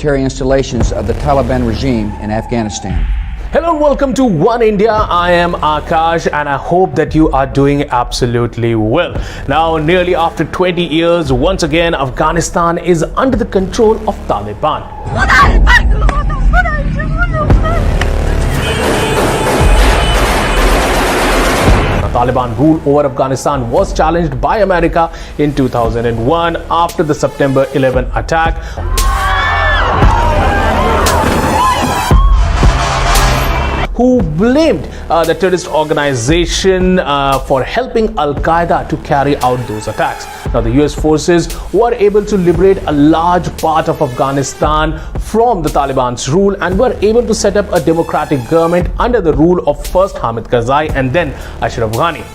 military installations of the Taliban regime in Afghanistan. Hello and welcome to One India. I am Akash and I hope that you are doing absolutely well. Now, nearly after 20 years, once again, Afghanistan is under the control of Taliban. Taliban rule over Afghanistan was challenged by America in 2001 after the September 11 attack. Who blamed the terrorist organization for helping Al-Qaeda to carry out those attacks. Now, the US forces were able to liberate a large part of Afghanistan from the Taliban's rule and were able to set up a democratic government under the rule of first Hamid Karzai and then Ashraf Ghani.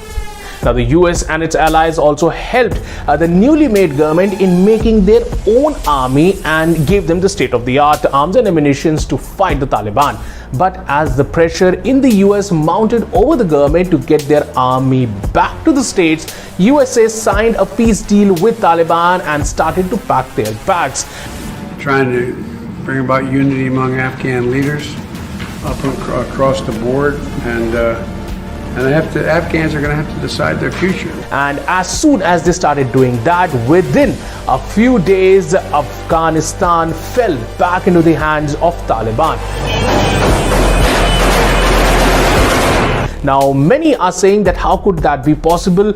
Now, the US and its allies also helped the newly made government in making their own army and gave them the state-of-the-art arms and ammunition to fight the Taliban. But as the pressure in the US mounted over the government to get their army back to the states, USA signed a peace deal with Taliban and started to pack their bags. Trying to bring about unity among Afghan leaders up across the board, and Afghans are going to have to decide their future. And as soon as they started doing that, within a few days, Afghanistan fell back into the hands of Taliban. Now, many are saying that how could that be possible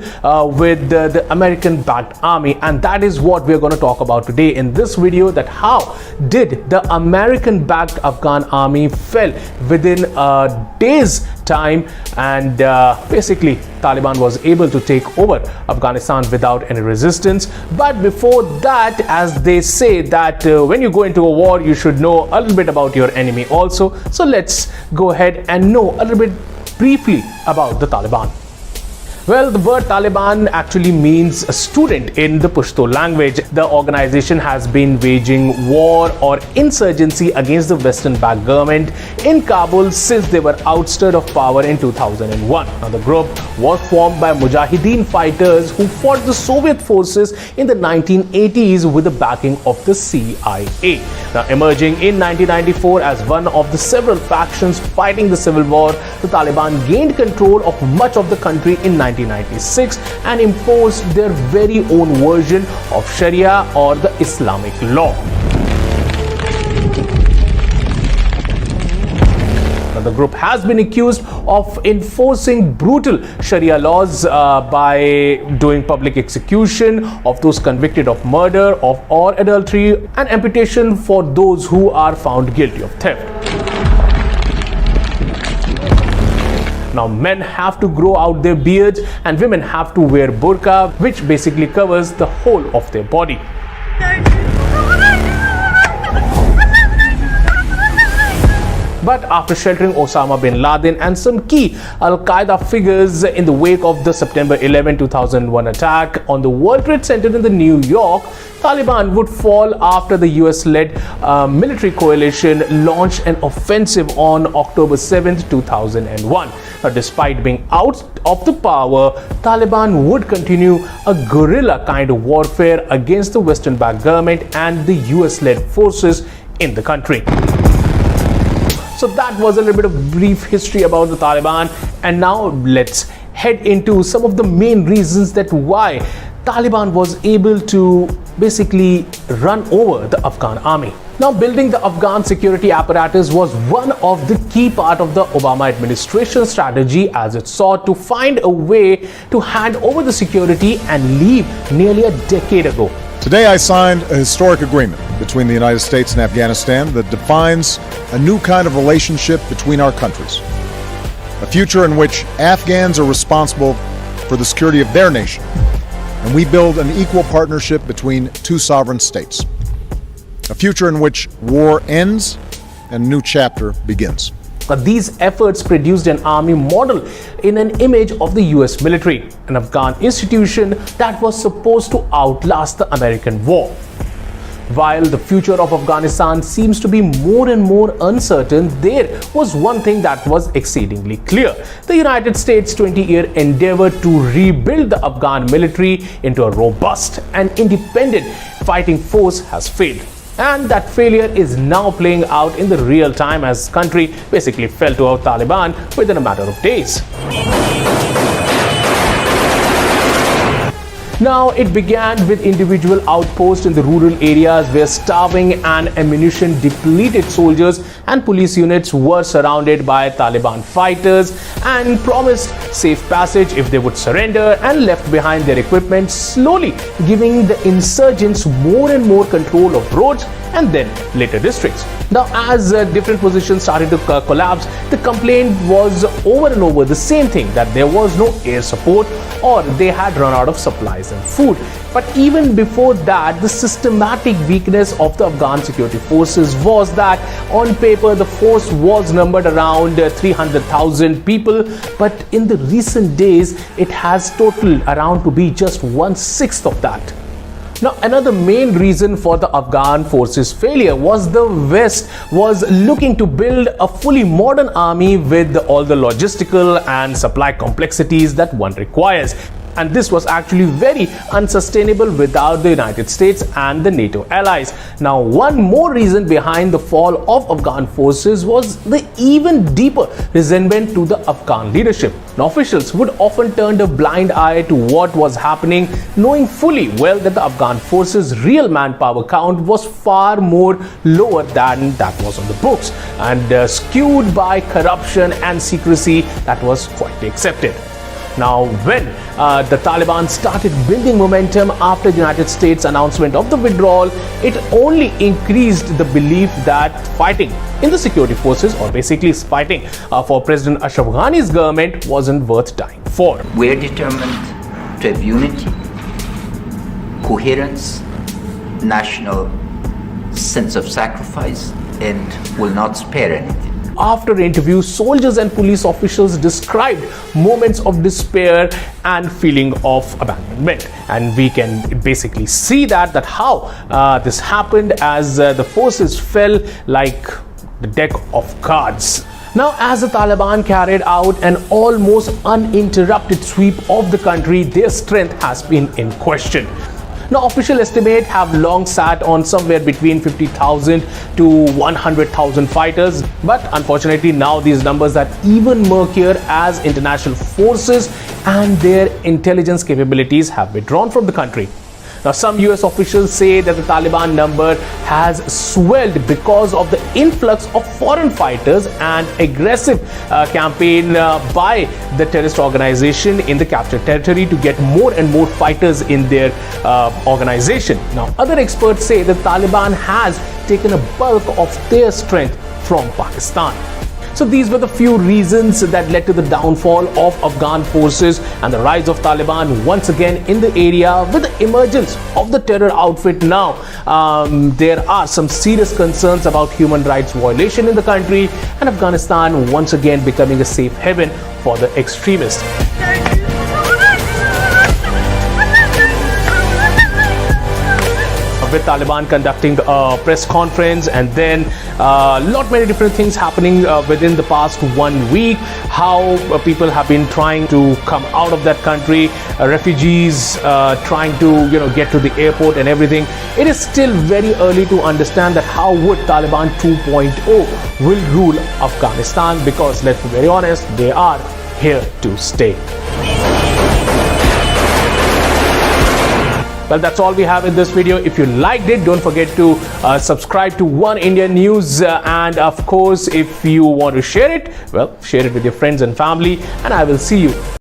with the American-backed army, and that is what we're going to talk about today in this video, that how did the American-backed Afghan army fell within a day's time, and basically Taliban was able to take over Afghanistan without any resistance. But before that, as they say that when you go into a war, you should know a little bit about your enemy also. So let's go ahead and know a little bit briefly about the Taliban. Well, the word Taliban actually means a student in the Pashto language. The organization has been waging war or insurgency against the Western-backed government in Kabul since they were ousted of power in 2001. Now, the group was formed by Mujahideen fighters who fought the Soviet forces in the 1980s with the backing of the CIA. Now, emerging in 1994 as one of the several factions fighting the civil war, the Taliban gained control of much of the country in 1996 and imposed their very own version of Sharia or the Islamic law. Now, the group has been accused of enforcing brutal Sharia laws by doing public execution of those convicted of murder or adultery, and amputation for those who are found guilty of theft. Now, men have to grow out their beards and women have to wear burqa, which basically covers the whole of their body. But after sheltering Osama bin Laden and some key Al-Qaeda figures in the wake of the September 11, 2001 attack on the World Trade Center in the New York, Taliban would fall after the US-led military coalition launched an offensive on October 7, 2001. Now, despite being out of the power, Taliban would continue a guerrilla kind of warfare against the Western-backed government and the US-led forces in the country. So that was a little bit of brief history about the Taliban, and now let's head into some of the main reasons that why Taliban was able to basically run over the Afghan army. Now, building the Afghan security apparatus was one of the key part of the Obama administration strategy, as it sought to find a way to hand over the security and leave nearly a decade ago. Today I signed a historic agreement between the United States and Afghanistan that defines a new kind of relationship between our countries. A future in which Afghans are responsible for the security of their nation, and we build an equal partnership between two sovereign states. A future in which war ends and a new chapter begins. These efforts produced an army model in an image of the US military, an Afghan institution that was supposed to outlast the American war. While the future of Afghanistan seems to be more and more uncertain, there was one thing that was exceedingly clear. The United States' 20-year endeavor to rebuild the Afghan military into a robust and independent fighting force has failed. And that failure is now playing out in the real time as country basically fell to our Taliban within a matter of days. Now, it began with individual outposts in the rural areas where starving and ammunition depleted soldiers and police units were surrounded by Taliban fighters and promised safe passage if they would surrender, and left behind their equipment, slowly giving the insurgents more and more control of roads and then later districts. Now, as different positions started to collapse, the complaint was over and over the same thing, that there was no air support or they had run out of supplies and food. But even before that, the systematic weakness of the Afghan security forces was that on paper the force was numbered around 300,000 people, but in the recent days it has totaled around to be just 1/6 of that. Now, another main reason for the Afghan forces' failure was the West was looking to build a fully modern army with all the logistical and supply complexities that one requires. And this was actually very unsustainable without the United States and the NATO allies. Now, one more reason behind the fall of Afghan forces was the even deeper resentment to the Afghan leadership. Now, officials would often turn a blind eye to what was happening, knowing fully well that the Afghan forces' real manpower count was far more lower than that was on the books, and skewed by corruption and secrecy that was quite accepted. Now, when the Taliban started building momentum after the United States' announcement of the withdrawal, it only increased the belief that fighting in the security forces, or basically fighting for President Ashraf Ghani's government, wasn't worth dying for. We're determined to have unity, coherence, national sense of sacrifice, and will not spare anything. After interviews, soldiers and police officials described moments of despair and feeling of abandonment, and we can basically see that how this happened as the forces fell like the deck of cards. Now, as the Taliban carried out an almost uninterrupted sweep of the country, their strength has been in question. Now, official estimates have long sat on somewhere between 50,000 to 100,000 fighters, but unfortunately now these numbers are even murkier as international forces and their intelligence capabilities have withdrawn from the country. Now, some US officials say that the Taliban number has swelled because of the influx of foreign fighters and aggressive campaign by the terrorist organization in the captured territory to get more and more fighters in their organization. Now, other experts say the Taliban has taken a bulk of their strength from Pakistan. So these were the few reasons that led to the downfall of Afghan forces and the rise of Taliban once again in the area. With the emergence of the terror outfit now, there are some serious concerns about human rights violation in the country, and Afghanistan once again becoming a safe haven for the extremists. With Taliban conducting a press conference, and then lot many different things happening within the past 1 week, how people have been trying to come out of that country, refugees trying to get to the airport and everything. It is still very early to understand that how would Taliban 2.0 will rule Afghanistan, because let's be very honest, they are here to stay. Well, that's all we have in this video. If you liked it, don't forget to subscribe to One India News, and of course, if you want to share it, well, share it with your friends and family, and I will see you